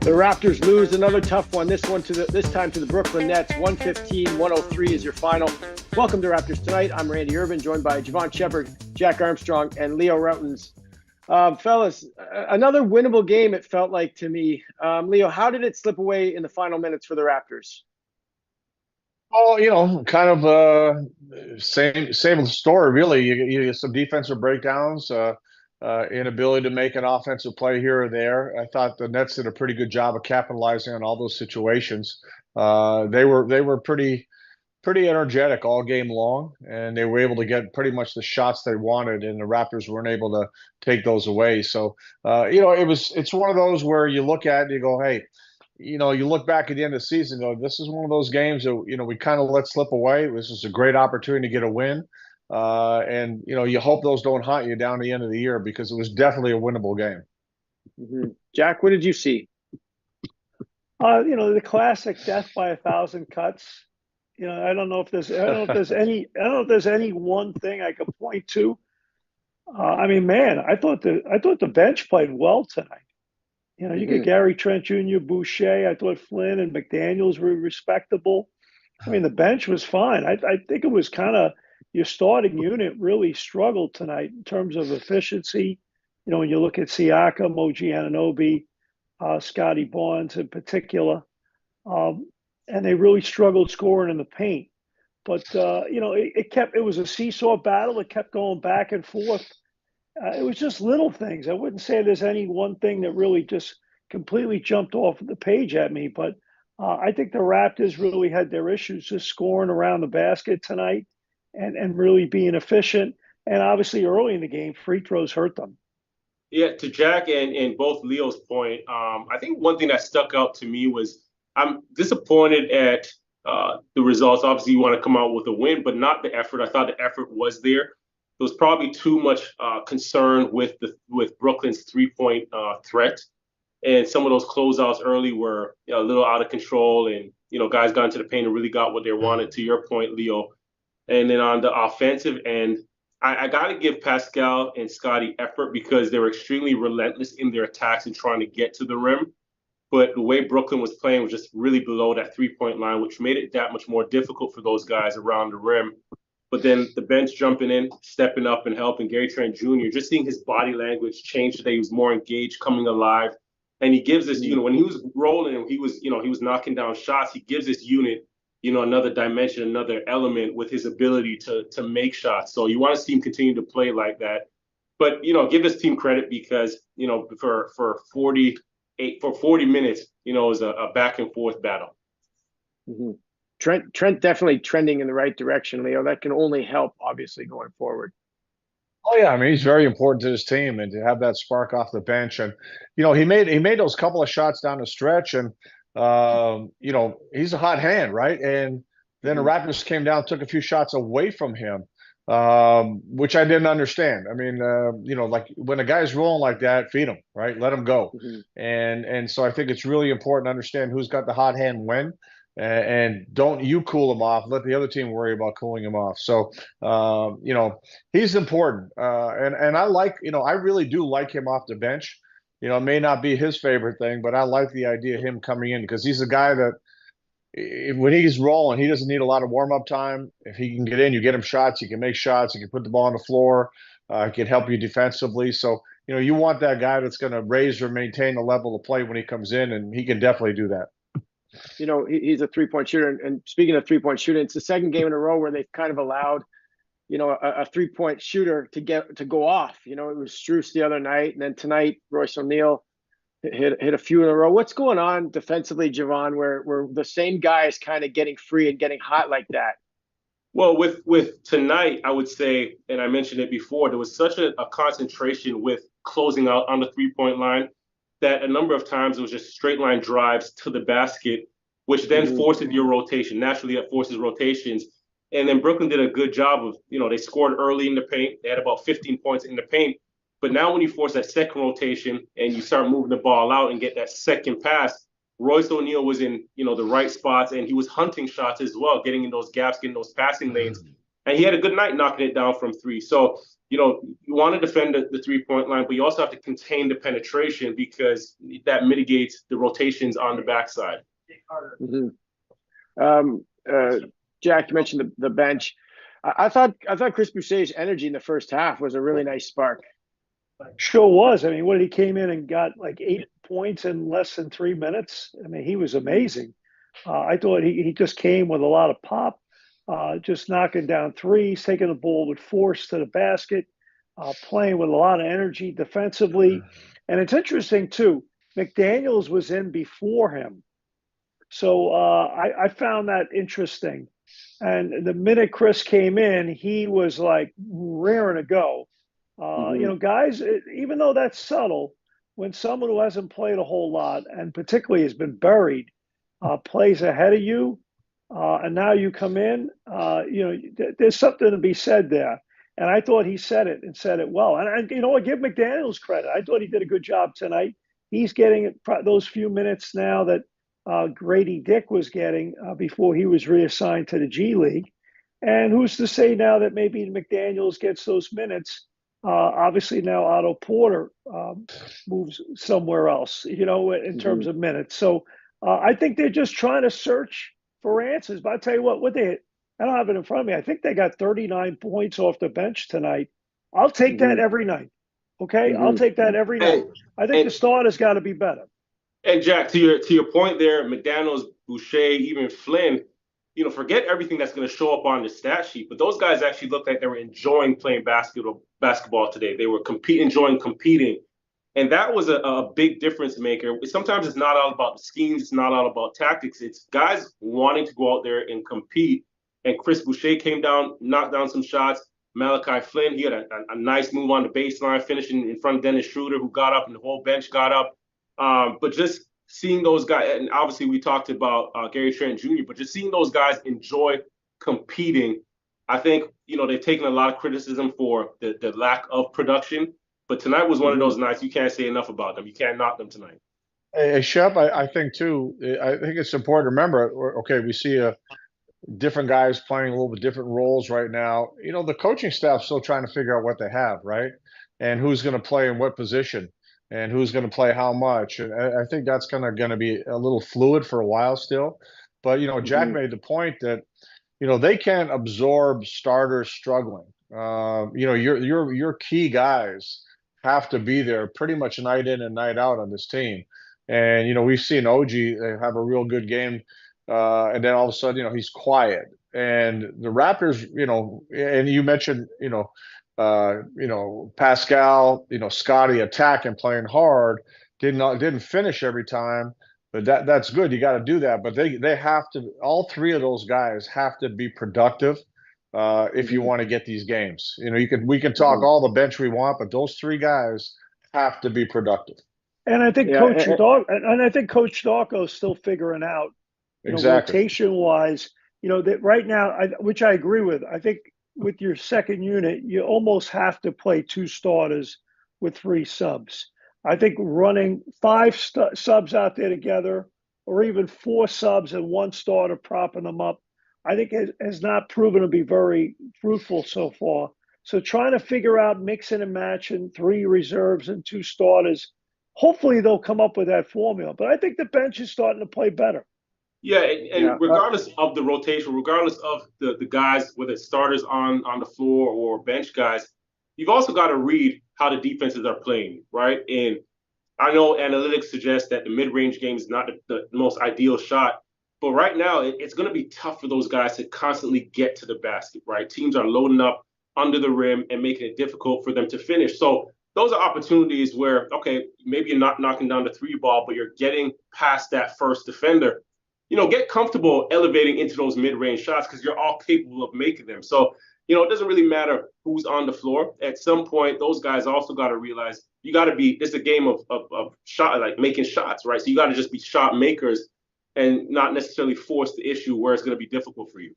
The Raptors lose another tough one. This time to the Brooklyn Nets. 115-103 is your final. Welcome to Raptors Tonight. I'm Randy Urban, joined by Jevohn Shepherd, Jack Armstrong, and Leo Rautins. Fellas, another winnable game, it felt like to me. Leo, how did it slip away in the final minutes for the Raptors? Well, kind of same story, really. You get some defensive breakdowns, inability to make an offensive play here or there. I thought the Nets did a pretty good job of capitalizing on all those situations. They were pretty energetic all game long, and they were able to get pretty much the shots they wanted, and the Raptors weren't able to take those away. So, it's one of those where you look at it and you go, hey. You look back at the end of the season, and go, this is one of those games that, we kind of let slip away. This is a great opportunity to get a win. And you hope those don't haunt you down to the end of the year because it was definitely a winnable game. Mm-hmm. Jack, what did you see? The classic death by a thousand cuts. I don't know if there's any one thing I could point to. I thought the bench played well tonight. You get Gary Trent Jr., Boucher. I thought Flynn and McDaniels were respectable. The bench was fine. I think it was kind of your starting unit really struggled tonight in terms of efficiency. When you look at Siakam, OG Anunoby, Scotty Barnes in particular, and they really struggled scoring in the paint. But it was a seesaw battle. It kept going back and forth. It was just little things. I wouldn't say there's any one thing that really just completely jumped off the page at me, but I think the Raptors really had their issues just scoring around the basket tonight and really being efficient. And obviously early in the game, free throws hurt them. Yeah, to Jack and both Leo's point, I think one thing that stuck out to me was I'm disappointed at the results. Obviously, you want to come out with a win, but not the effort. I thought the effort was there. There was probably too much concern with Brooklyn's three-point threat, and some of those closeouts early were a little out of control, and guys got into the paint and really got what they wanted. To your point, Leo, and then on the offensive end, I got to give Pascal and Scotty effort because they were extremely relentless in their attacks and trying to get to the rim. But the way Brooklyn was playing was just really below that three-point line, which made it that much more difficult for those guys around the rim. But then the bench jumping in, stepping up and helping Gary Trent Jr., just seeing his body language change today. He was more engaged, coming alive. And he gives this, when he was rolling, he was knocking down shots. He gives this unit, another dimension, another element with his ability to make shots. So you want to see him continue to play like that. But, give this team credit because, for 40 minutes, it was a back and forth battle. Mm-hmm. Trent definitely trending in the right direction, Leo. That can only help, obviously, going forward. Oh yeah, he's very important to his team, and to have that spark off the bench, and he made those couple of shots down the stretch, and he's a hot hand, right? And then the Raptors came down, took a few shots away from him, which I didn't understand. Like when a guy's rolling like that, feed him, right? Let him go, and so I think it's really important to understand who's got the hot hand when. And don't you cool him off. Let the other team worry about cooling him off. So, he's important. And I I really do like him off the bench. It may not be his favorite thing, but I like the idea of him coming in because he's a guy that when he's rolling, he doesn't need a lot of warm-up time. If he can get in, you get him shots. He can make shots. He can put the ball on the floor. He can help you defensively. So, you want that guy that's going to raise or maintain the level of play when he comes in, and he can definitely do that. He's a three-point shooter. And speaking of three-point shooting, it's the second game in a row where they've kind of allowed, a three-point shooter to go off. It was Strus the other night, and then tonight Royce O'Neal hit a few in a row. What's going on defensively, Jevohn, where the same guy is kind of getting free and getting hot like that? Well, with tonight, I would say, and I mentioned it before, there was such a concentration with closing out on the three-point line that a number of times it was just straight line drives to the basket, which then forces your rotation. Naturally, that forces rotations. And then Brooklyn did a good job of, they scored early in the paint. They had about 15 points in the paint. But now when you force that second rotation and you start moving the ball out and get that second pass, Royce O'Neal was in, the right spots, and he was hunting shots as well, getting in those gaps, getting those passing lanes. And he had a good night knocking it down from three. So, you want to defend the 3-point line, but you also have to contain the penetration because that mitigates the rotations on the backside. Jack, you mentioned the bench. I thought Chris Boucher's energy in the first half was a really nice spark. Sure was. I mean, he came in and got like 8 points in less than 3 minutes. I mean, he was amazing. I thought he just came with a lot of pop, just knocking down threes, taking the ball with force to the basket, playing with a lot of energy defensively. And it's interesting, too, McDaniels was in before him. So I found that interesting. And the minute Chris came in, he was like raring to go. Guys, even though that's subtle, when someone who hasn't played a whole lot and particularly has been buried plays ahead of you, and now you come in, there's something to be said there. And I thought he said it and said it well. And I give McDaniels credit. I thought he did a good job tonight. He's getting those few minutes now that Grady Dick was getting before he was reassigned to the G League. And who's to say now that maybe McDaniels gets those minutes? Obviously now Otto Porter moves somewhere else, in terms of minutes. So I think they're just trying to search for answers. But I'll tell you what I don't have it in front of me. I think they got 39 points off the bench tonight. I'll take that every night. Okay, I'll take that every night. I think the starters got to be better. And Jack, to your point there, McDaniels, Boucher, even Flynn, forget everything that's going to show up on the stat sheet. But those guys actually looked like they were enjoying playing basketball today. They were enjoying competing. And that was a big difference maker. Sometimes it's not all about the schemes. It's not all about tactics. It's guys wanting to go out there and compete. And Chris Boucher came down, knocked down some shots. Malachi Flynn, he had a nice move on the baseline, finishing in front of Dennis Schroeder, who got up, and the whole bench got up. But just seeing those guys, and obviously we talked about Gary Trent Jr., but just seeing those guys enjoy competing, I think, they've taken a lot of criticism for the lack of production. But tonight was one of those nights you can't say enough about them. You can't knock them tonight. Hey, Shep, I think, too, I think it's important to remember, okay, we see different guys playing a little bit different roles right now. The coaching staff's still trying to figure out what they have, right? And who's going to play in what position and who's going to play how much. And I think that's going to be a little fluid for a while still. But, Jack made the point that, they can't absorb starters struggling. Your key guys have to be there pretty much night in and night out on this team. And, we've seen OG have a real good game. And then all of a sudden, he's quiet. And the Raptors, and you mentioned, Pascal, Scotty attacking, playing hard, didn't finish every time, but that's good. You got to do that. But they have to. All three of those guys have to be productive if you want to get these games. We can talk all the bench we want, but those three guys have to be productive. And I think Coach Darko is still figuring out. Exactly. Rotation-wise, that right now, which I agree with. I think with your second unit, you almost have to play 2 starters with 3 subs. I think running 5 subs out there together, or even 4 subs and 1 starter propping them up, I think has not proven to be very fruitful so far. So trying to figure out mixing and matching 3 reserves and 2 starters, hopefully they'll come up with that formula. But I think the bench is starting to play better. Yeah, and regardless of the rotation, regardless of the guys, whether it's starters on the floor or bench guys, you've also got to read how the defenses are playing, right? And I know analytics suggest that the mid-range game is not the most ideal shot, but right now it's going to be tough for those guys to constantly get to the basket, right? Teams are loading up under the rim and making it difficult for them to finish. So those are opportunities where, okay, maybe you're not knocking down the 3 ball, but you're getting past that first defender. Get comfortable elevating into those mid-range shots because you're all capable of making them. So, it doesn't really matter who's on the floor. At some point, those guys also got to realize it's a game of shot, like making shots, right? So you got to just be shot makers and not necessarily force the issue where it's going to be difficult for you.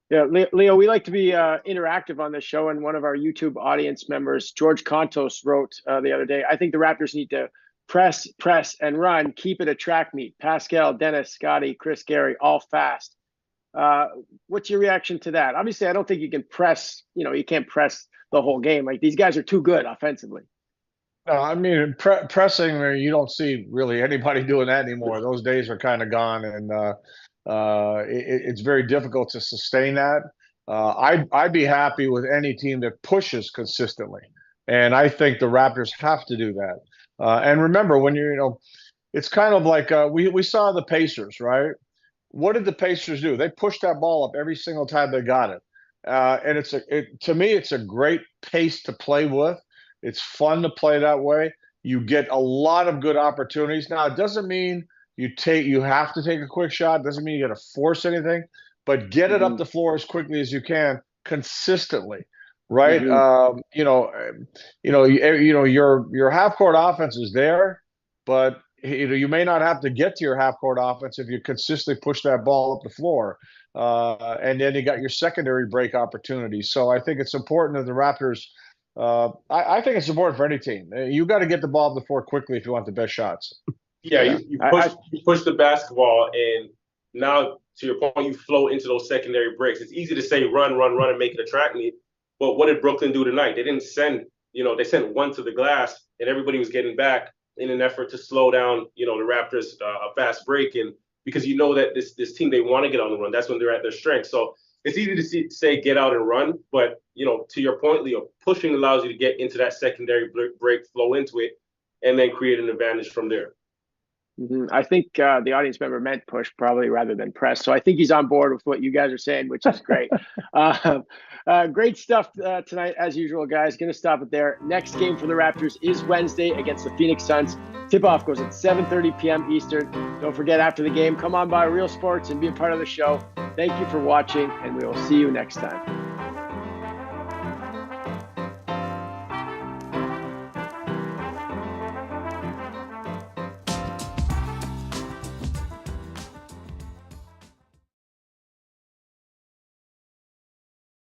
Yeah, Leo, we like to be interactive on this show, and one of our YouTube audience members, George Contos, wrote the other day, I think the Raptors need to press, and run, keep it a track meet. Pascal, Dennis, Scotty, Chris, Gary, all fast. What's your reaction to that? Obviously, I don't think you can press. You can't press the whole game. Like these guys are too good offensively. No, I mean, pressing, you don't see really anybody doing that anymore. Those days are kind of gone, and it's very difficult to sustain that. I'd be happy with any team that pushes consistently, and I think the Raptors have to do that. And remember, when it's kind of like we saw the Pacers, right? What did the Pacers do? They pushed that ball up every single time they got it, and to me, it's a great pace to play with. It's fun to play that way. You get a lot of good opportunities. Now, it doesn't mean you have to take a quick shot. It doesn't mean you got to force anything, but get it up the floor as quickly as you can consistently, right? Your half court offense is there, but you may not have to get to your half court offense if you consistently push that ball up the floor. And then you got your secondary break opportunities. So I think it's important that the Raptors. I think it's important for any team. You got to get the ball up the floor quickly if you want the best shots. Yeah, you push the basketball, and now to your point, you flow into those secondary breaks. It's easy to say run, and make it a track meet. But what did Brooklyn do tonight? They didn't send, they sent one to the glass, and everybody was getting back in an effort to slow down, the Raptors a fast break, and because that this team, they want to get on the run. That's when they're at their strength. So it's easy to say get out and run, but to your point, Leo, pushing allows you to get into that secondary break, flow into it, and then create an advantage from there. I think the audience member meant push probably rather than press. So I think he's on board with what you guys are saying, which is great. Great stuff tonight, as usual, guys. Going to stop it there. Next game for the Raptors is Wednesday against the Phoenix Suns. Tip-off goes at 7:30 p.m. Eastern. Don't forget, after the game, come on by Real Sports and be a part of the show. Thank you for watching, and we will see you next time.